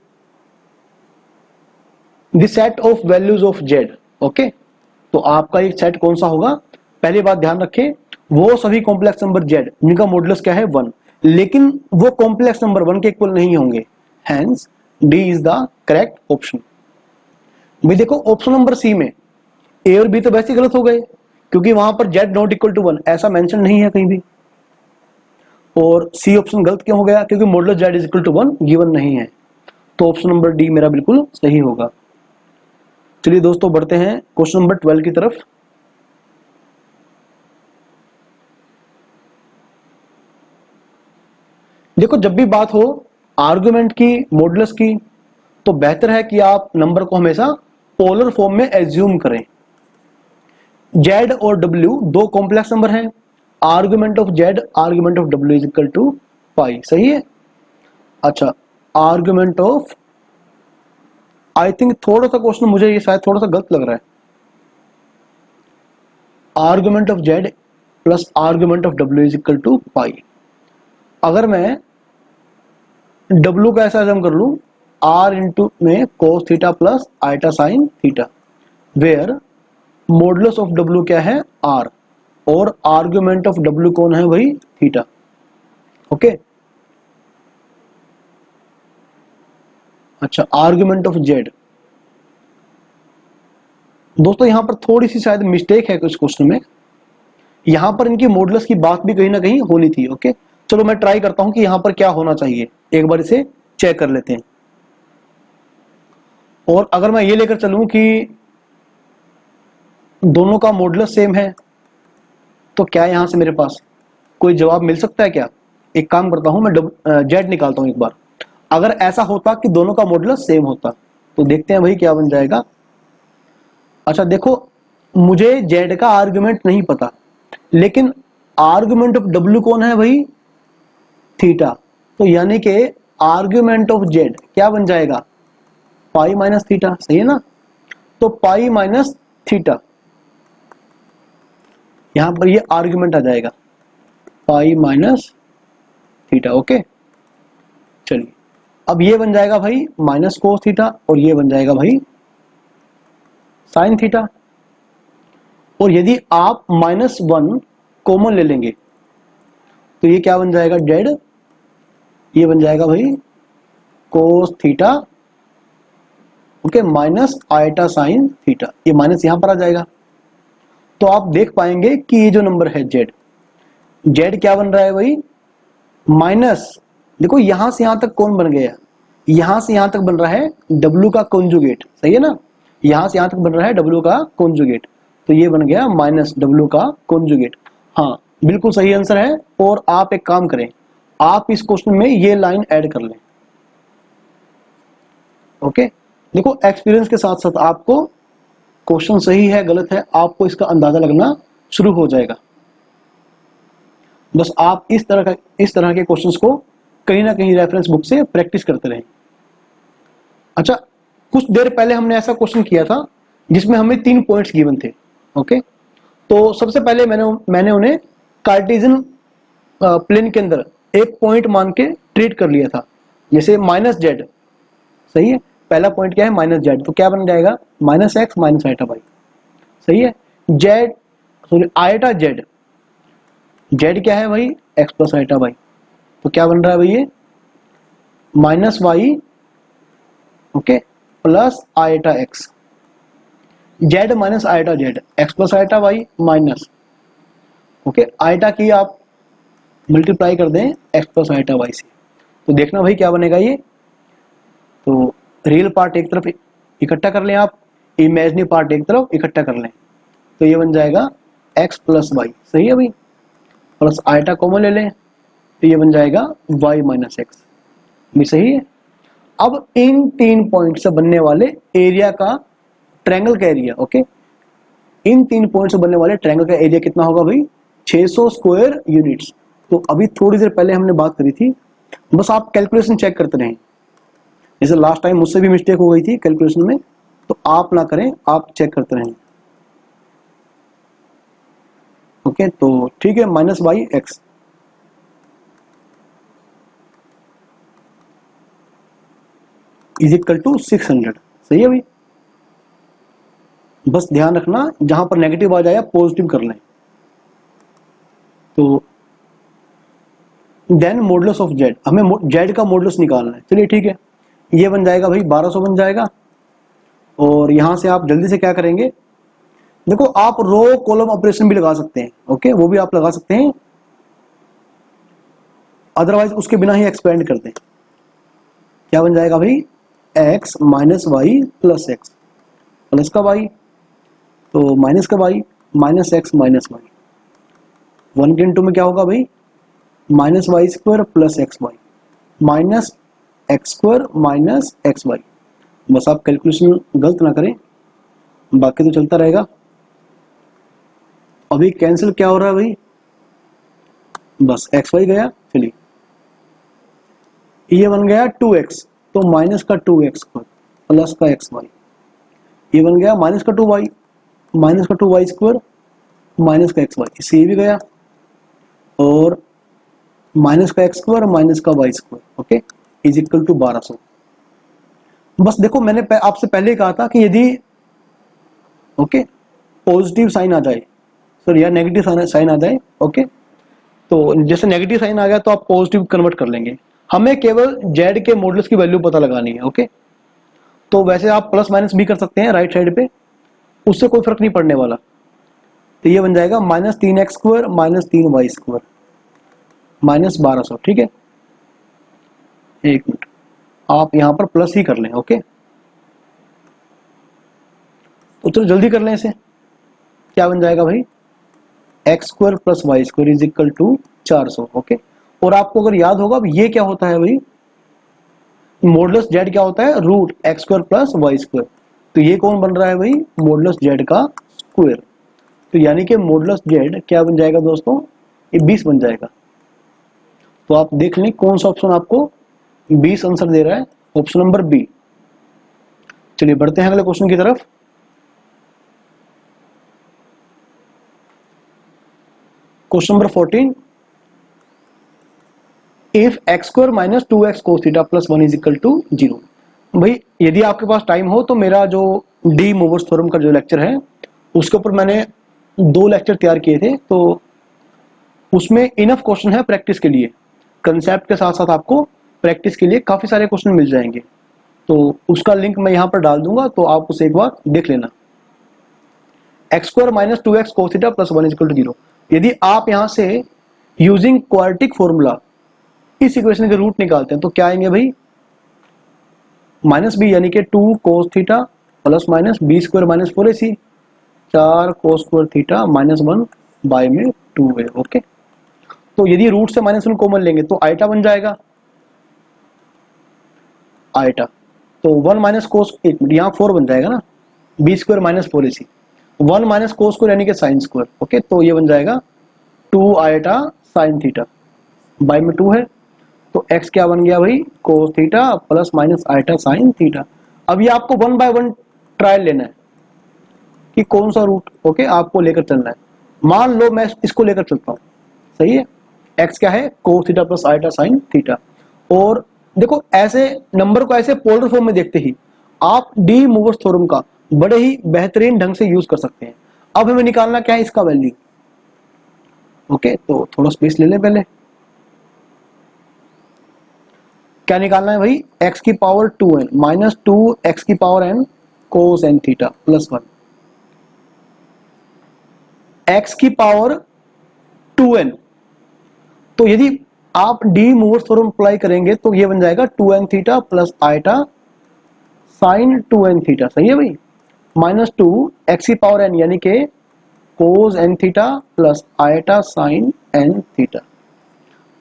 [SPEAKER 1] this set of values of z, okay, तो आपका एक सेट कौन सा होगा, पहली बात ध्यान रखें, वो सभी कॉम्प्लेक्स नंबर जेड जिनका मॉडुलस क्या है 1, लेकिन वो कॉम्प्लेक्स नंबर 1 के इक्वल नहीं होंगे, hence d is the correct option. भाई देखो ऑप्शन नंबर सी में ए और बी तो वैसे ही गलत हो गए, क्योंकि वहां पर जेड नॉट इक्वल टू 1 ऐसा मेंशन नहीं है कहीं भी, और सी ऑप्शन गलत क्यों हो गया, क्योंकि modulus z is equal to 1 given नहीं है, तो ऑप्शन नंबर डी मेरा बिल्कुल सही होगा। चलिए दोस्तों बढ़ते हैं क्वेश्चन नंबर 12 की तरफ। देखो जब भी बात हो आर्गुमेंट की, मॉडुलस की, तो बेहतर है कि आप नंबर को हमेशा पोलर फॉर्म में एज्यूम करें। जेड और डब्ल्यू दो कॉम्प्लेक्स नंबर हैं, argument of z argument of डब्ल्यू इज इक्वल टू पाई, सही है। अच्छा, आर्गुमेंट ऑफ, आई थिंक थोड़ा सा क्वेश्चन मुझे ये शायद थोड़ा सा गलत लग रहा है, argument of z plus argument of डब्ल्यू इज इक्वल टू पाई। अगर मैं डब्ल्यू का ऐसा एज्यूम कर लूं आर इंटू में cos theta plus iota sine theta, where modulus of डब्ल्यू क्या है आर, और आर्गुमेंट ऑफ डब्ल्यू कौन है वही थीटा, ओके। अच्छा, आर्गुमेंट ऑफ जेड, दोस्तों यहां पर थोड़ी सी शायद मिस्टेक है कुछ क्वेश्चन में, यहां पर इनकी मॉडुलस की बात भी कहीं ना कहीं होनी थी, ओके। चलो मैं ट्राई करता हूं कि यहां पर क्या होना चाहिए, एक बार इसे चेक कर लेते हैं। और अगर मैं ये लेकर चलूं कि दोनों का मॉडुलस सेम है, तो क्या यहां से मेरे पास कोई जवाब मिल सकता है क्या? एक काम करता हूं, मैं जेड निकालता हूं एक बार। अगर ऐसा होता कि दोनों का मॉडुलस सेम होता, तो देखते हैं भाई क्या बन जाएगा। अच्छा देखो, मुझे जेड का आर्गुमेंट नहीं पता, लेकिन आर्गुमेंट ऑफ डब्ल्यू कौन है भाई थीटा, तो यानी कि आर्गुमेंट ऑफ जेड क्या बन जाएगा पाई माइनस थीटा, सही है ना। तो पाई माइनस थीटा, यहां पर ये आर्गुमेंट आ जाएगा पाई माइनस थीटा, ओके। चलिए अब ये बन जाएगा भाई माइनस कोस थीटा, और ये बन जाएगा भाई साइन थीटा। और यदि आप -1 कॉमन ले लेंगे तो ये क्या बन जाएगा जेड, ये बन जाएगा भाई cos theta, okay, minus iota sine theta, ये माइनस यहां पर आ जाएगा। तो आप देख पाएंगे कि ये जो नंबर है जेड, जेड क्या बन रहा है भाई माइनस, देखो यहां से यहां तक कौन बन गया, यहां से यहां तक बन रहा है डब्ल्यू का कॉन्जुगेट, सही है ना, यहां से यहां तक बन रहा है डब्ल्यू का कॉन्जुगेट, तो ये बन गया माइनस डब्ल्यू का कॉन्जुगेट। हाँ बिल्कुल सही आंसर है। और आप एक काम करें, आप इस क्वेश्चन में ये लाइन ऐड कर लें, ओके। देखो एक्सपीरियंस के साथ साथ आपको क्वेश्चन सही है गलत है आपको इसका अंदाजा लगना शुरू हो जाएगा। बस आप इस तरह के क्वेश्चंस को कहीं ना कहीं रेफरेंस बुक से प्रैक्टिस करते रहें। अच्छा, कुछ देर पहले हमने ऐसा क्वेश्चन किया था जिसमें हमें 3 पॉइंट्स गिवन थे, ओके। तो सबसे पहले मैंने उन्हें कार्टेशियन प्लेन के अंदर एक पॉइंट मान के ट्रीट कर लिया था, जैसे माइनस जेड, सही है। पहला पॉइंट क्या है माइनस जेड, तो क्या बन जाएगा minus x minus iota y, सही है। Z sorry iota z, z क्या है भाई एक्स प्लस आइटा वाई, तो क्या बन रहा है भाई ये minus y, okay, plus iota x, z minus iota z, x plus iota y minus, okay, iota की आप मल्टीप्लाई कर दें एक्स प्लस आइटा वाई से, तो देखना भाई क्या बनेगा ये। तो रियल पार्ट एक तरफ इकट्ठा कर लें आप, इमेजिनरी पार्ट एक तरफ इकट्ठा कर लें, तो ये बन जाएगा x प्लस वाई, सही है भाई, प्लस आयटा कॉमन ले लें तो ये बन जाएगा y माइनस एक्स, भी सही है। अब इन 3 पॉइंट से बनने वाले एरिया का, ट्रायंगल का एरिया, ओके, इन 3 पॉइंट से बनने वाले ट्रायंगल का एरिया कितना होगा भाई, 600 स्क्वायर यूनिट्स। तो अभी थोड़ी देर पहले हमने बात करी थी, बस आप कैलकुलेशन चेक करते रहें, जैसे लास्ट टाइम मुझसे भी मिस्टेक हो गई थी कैलकुलेशन में, तो आप ना करें, आप चेक करते रहें, ओके। तो ठीक है, minus y x is equal to 600, सही है भाई। बस ध्यान रखना जहां पर नेगेटिव आ जाए पॉजिटिव कर लें। तो देन मॉडुलस ऑफ जेड, हमें जेड का मॉडुलस निकालना है। चलिए ठीक है, ये बन जाएगा भाई 1200 बन जाएगा। और यहां से आप जल्दी से क्या करेंगे, देखो आप रो कॉलम ऑपरेशन भी लगा सकते हैं, ओके, वो भी आप लगा सकते हैं, अदरवाइज उसके बिना ही एक्सपेंड कर दें। क्या बन जाएगा भाई, x minus y plus x, plus का वाई तो माइनस का y, minus x minus y, 1 के इंटू में क्या होगा भाई, minus y square plus x y, minus x square minus x y. बस आप कैलकुलेशन गलत ना करें, बाकी तो चलता रहेगा। अभी कैंसिल क्या हो रहा है भाई, बस एक्स वाई गया, चलिए ये बन गया 2x, तो माइनस का 2x प्लस का एक्स वाई, ये बन गया माइनस का 2y, माइनस का 2y स्क्वायर माइनस का एक्स वाई, इससे ये भी गया, और माइनस का एक्स स्क्वायर माइनस का y square, okay, is equal to 1200। बस देखो मैंने आपसे पहले कहा था कि यदि ओके पॉजिटिव साइन आ जाए, सॉरी यार नेगेटिव साइन आ जाए, ओके, तो जैसे नेगेटिव साइन आ गया तो आप पॉजिटिव कन्वर्ट कर लेंगे। हमें केवल जेड के मॉडुलस की वैल्यू पता लगानी है, ओके। तो वैसे आप प्लस माइनस भी कर सकते हैं राइट साइड पे, उससे कोई फर्क नहीं पड़ने वाला। तो ये बन जाएगा minus 3x square minus 3y square minus 1200, ठीक है। एक मिनट, आप यहां पर प्लस ही कर लें, ओके। तो चलो जल्दी कर लें इसे, क्या बन जाएगा भाई, x square plus y square is equal to 400, okay. और आपको अगर याद होगा ये क्या होता है भाई, मॉडुलस जेड क्या होता है, root x square plus y square. तो ये कौन बन रहा है भाई, मॉडुलस जेड का स्क्वायर। तो यानी कि मॉडुलस जेड क्या बन जाएगा दोस्तों, ये 20 बन जाएगा। तो आप देख लें कौन सा ऑप्शन आपको 20 आंसर दे रहा है, ऑप्शन नंबर बी। चलिए बढ़ते हैं अगले क्वेश्चन की तरफ। Question number 14, if x square minus 2x cos theta plus 1 is equal to 0। भाई यदि आपके पास टाइम हो तो मेरा जो डी मूवर्स थ्योरम का जो लेक्चर है उसके ऊपर मैंने 2 लेक्चर तैयार किए थे, तो उसमें इनफ क्वेश्चन है प्रैक्टिस के लिए, कंसेप्ट के साथ साथ आपको प्रैक्टिस के लिए काफी सारे क्वेश्चन मिल जाएंगे। तो उसका लिंक मैं यहाँ पर डाल दूंगा, तो आप उसे एक बार देख लेना। X square minus 2x cos theta plus 1 is equal to 0। यदि आप यहाँ से यूजिंग क्वाड्रेटिक फॉर्मूला इस इक्वेशन के रूट निकालते हैं तो क्या आएंगे भाई, माइनस बी यानी कि 2 cos theta plus minus b square minus 4ac, 4 cos square theta minus 1 by में 2 है, ओके। तो यदि रूट से माइनस 1 कॉमन लेंगे तो आइटा बन जाएगा, आइटा। तो 1 माइनस कोस, एक मिनट, यहाँ 4 बन जाएगा ना, b square minus 4ac, 1 minus cos square यानी कि साइन स्क्वायर, ओके। तो ये बन जाएगा 2 आइटा साइन थीटा बाय में 2 है, तो x क्या बन गया भाई, cos theta plus minus iota sine theta. अब ये आपको 1 बाय 1 ट्रायल लेना है कि कौन सा रूट, ओके, आपको लेकर चलना है। मान लो मैं इसको लेकर चलता हूँ, सही है, x क्या है, cos theta plus iota sine theta. और देखो ऐसे नंबर को ऐसे पोलर फॉर्म में देखते ही आप डी मूवर्स थ्योरम का बड़े ही बेहतरीन ढंग से यूज कर सकते हैं। अब हमें निकालना क्या है, इसका वैल्यू, ओके। तो थोड़ा स्पेस ले लें पहले, क्या निकालना है भाई, x की पावर 2n माइनस 2x की पावर n कोस n थीटा प्लस 1, x की पावर 2n। तो यदि आप डी मूवर्स थ्योरम अप्लाई करेंगे तो ये बन जाएगा 2n theta plus iota sine 2n theta, सही है भाई, माइनस 2 x की पावर n यानी कि cos n theta plus iota sine n theta,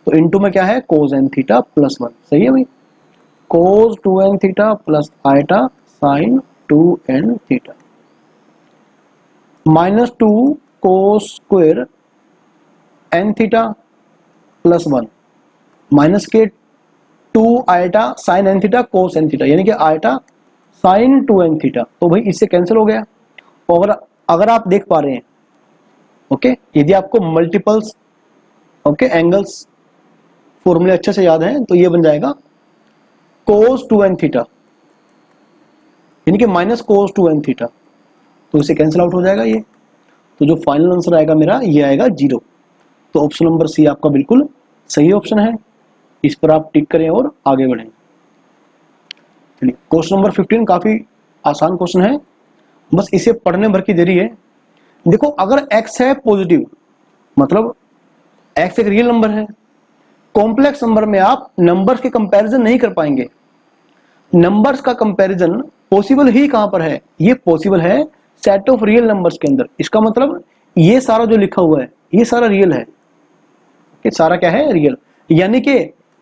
[SPEAKER 1] तो इनटू में क्या है कोस एन थीटा प्लस 1, सही है भाई। Cos 2n theta plus iota sine 2n theta minus 2 cos square n theta plus 1 minus के 2 iota sine n theta cos n theta, यानी कि आयटा साइन 2n थीटा, तो भाई इससे कैंसिल हो गया। और अगर आप देख पा रहे हैं ओके, यदि आपको मल्टीपल्स ओके एंगल्स फॉर्मूले अच्छे से याद हैं तो ये बन जाएगा कोस 2n थीटा, यानी कि माइनस कोस 2n थीटा, तो इसे कैंसिल आउट हो जाएगा ये। तो जो फाइनल आंसर आएगा मेरा ये आएगा 0। तो ऑप्शन नंबर सी आपका बिल्कुल सही ऑप्शन है, इस पर आप टिक करें और आगे बढ़ें। चलिए क्वेश्चन नंबर 15 काफी आसान क्वेश्चन है, बस इसे पढ़ने भर की देरी है। देखो अगर x है पॉजिटिव, मतलब x एक रियल नंबर है, कॉम्प्लेक्स नंबर में आप नंबर्स के कंपैरिजन नहीं कर पाएंगे। नंबर्स का कंपैरिजन पॉसिबल ही कहां पर है, ये पॉसिबल है सेट ऑफ रियल नंबर्स के अंदर। इसका मतलब ये सारा जो लिखा हुआ है ये सारा रियल है, ये सारा क्या है रियल, यानी कि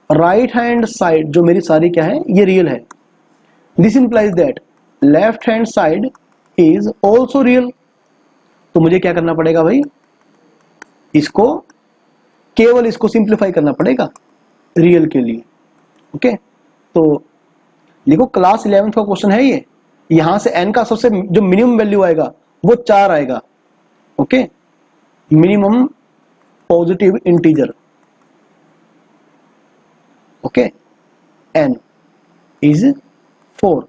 [SPEAKER 1] राइट हैंड साइड जो मेरी सारी क्या है ये रियल है। This implies that left hand side is also real. तो मुझे क्या करना पड़ेगा भाई, इसको केवल इसको सिंप्लीफाई करना पड़ेगा रियल के लिए। ओके तो देखो क्लास 11th का क्वेश्चन है ये, यहां से n का सबसे जो मिनिमम वैल्यू आएगा वो 4 आएगा। Okay minimum positive integer okay n is 4,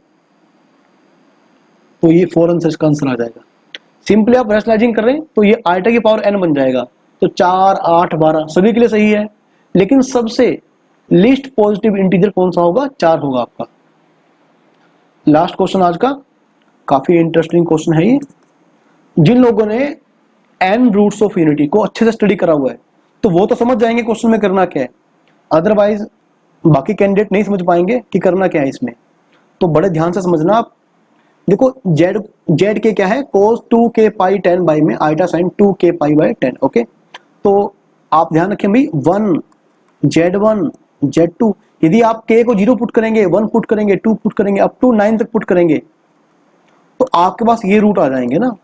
[SPEAKER 1] तो ये 4 आंसर का आंसर आ जाएगा। सिंपली आप रैशनलाइजिंग कर रहे हैं तो ये आयटा की पावर n बन जाएगा, तो 4 8 12 सभी के लिए सही है, लेकिन सबसे लीस्ट पॉजिटिव इंटीजर कौन सा होगा, 4 होगा आपका। लास्ट क्वेश्चन आज का, काफी इंटरेस्टिंग क्वेश्चन है ये। जिन लोगों ने n रूट्स ऑफ यूनिटी को अच्छे से स्टडी करा हुआ है तो वो तो समझ जाएंगे क्वेश्चन में करना क्या है, अदरवाइज बाकी कैंडिडेट नहीं समझ पाएंगे कि करना क्या है इसमें। तो बड़े ध्यान से समझना आप। देखो z के क्या है cos 2k पाई 10 बाई में iota sine 2k pi by 10। Okay तो आप ध्यान रखें भाई 1 z1 z2, यदि आप k को 0 पुट करेंगे 1 पुट करेंगे 2 पुट करेंगे अप टू 9 तक पुट करेंगे तो आपके पास ये रूट आ जाएंगे ना।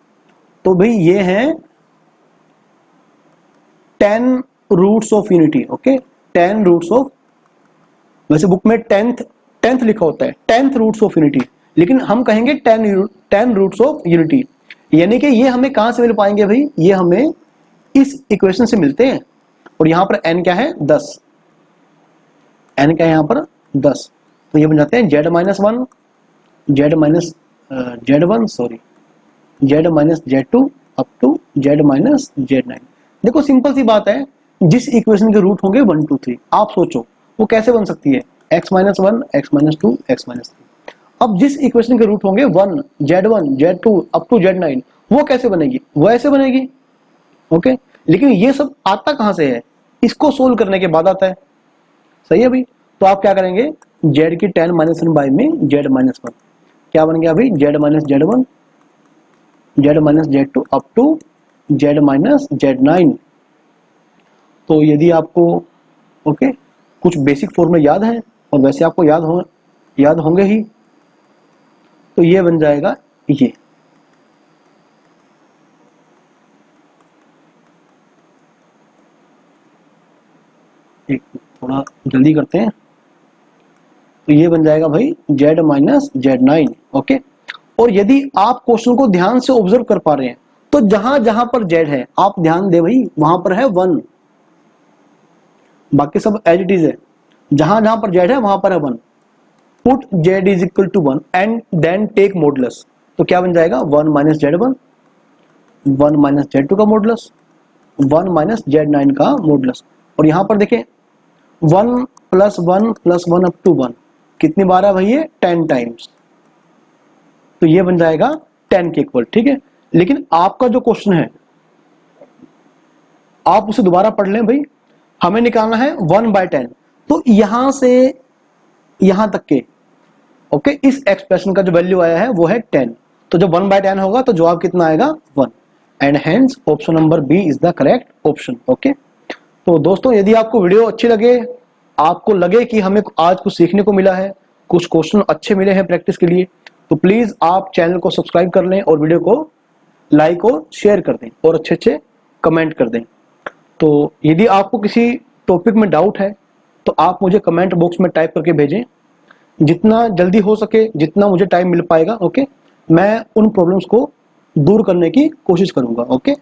[SPEAKER 1] तो भाई ये है 10 roots of unity. Okay 10 roots of, वैसे बुक में 10th लिखा होता है 10th रूट्स ऑफ यूनिटी, लेकिन हम कहेंगे 10 रूट्स ऑफ यूनिटी, यानी कि ये हमें कहां से मिल पाएंगे भाई, ये हमें इस इक्वेशन से मिलते हैं। और यहां पर n क्या है 10, n क्या है यहां पर 10, तो ये बन जाते हैं z minus 1 z minus z1 sorry z minus z2 up to z minus z9। देखो सिंपल सी बात है, जिस इक्वेशन के रूट होंगे 1 2 3, आप सोचो वो कैसे बन सकती है, x minus 1 x minus 2 x minus 3। अब जिस इक्वेशन के रूट होंगे 1 z2 अप टू z9 वो कैसे बनेगी, वो ऐसे बनेगी। ओके लेकिन ये सब आता कहां से है, इसको सोल्व करने के बाद आता है, सही है भाई। तो आप क्या करेंगे z की 10 माइनस 1 बाई में z माइनस 1, क्या बन गया भाई z minus z1 z minus z2 up to z minus z9। तो यदि आपको ओके कुछ बेसिक फॉर्मूले याद हैं, और वैसे आपको याद होंगे ही, तो ये बन जाएगा ये। एक थोड़ा जल्दी करते हैं, तो ये बन जाएगा भाई z माइनस z9। ओके और यदि आप क्वेश्चन को ध्यान से ऑब्जर्व कर पा रहे हैं तो जहां जहां पर z है आप ध्यान दे भाई वहां पर है 1, बाकी सब एज इट इज है, जहां जहां पर z है वहां पर है 1। Put z is equal to 1 and then take modulus, तो क्या बन जाएगा 1 माइनस z1 1 माइनस z2 का मॉडुलस 1 माइनस z9 का मॉडुलस। और यहां पर देखें 1 प्लस 1 प्लस 1 अप टू 1 कितनी बार है भाई, ये 10 टाइम्स, तो ये बन जाएगा 10 के इक्वल। ठीक है लेकिन आपका जो क्वेश्चन है आप उसे दोबारा पढ़ लें भाई, हमें निकालना है 1/10, तो यहां से यहां तक के ओके इस एक्सप्रेशन का जो वैल्यू आया है वो है 10, तो जब 1/10 होगा तो जवाब कितना आएगा 1। And hence option number B is the correct option. Okay, तो दोस्तों यदि आपको वीडियो अच्छी लगे, आपको लगे कि हमें आज कुछ सीखने को मिला है, कुछ क्वेश्चन अच्छे मिले हैं प्रैक्टिस के लिए, तो प्लीज आप चैनल को सब्सक्राइब कर लें और वीडियो को लाइक और शेयर कर दें और अच्छे अच्छे कमेंट कर दें। तो यदि आपको किसी टॉपिक में डाउट है तो आप मुझे कमेंट बॉक्स में टाइप करके भेजें, जितना जल्दी हो सके, जितना मुझे टाइम मिल पाएगा, ओके, मैं उन प्रॉब्लम्स को दूर करने की कोशिश करूंगा। ओके।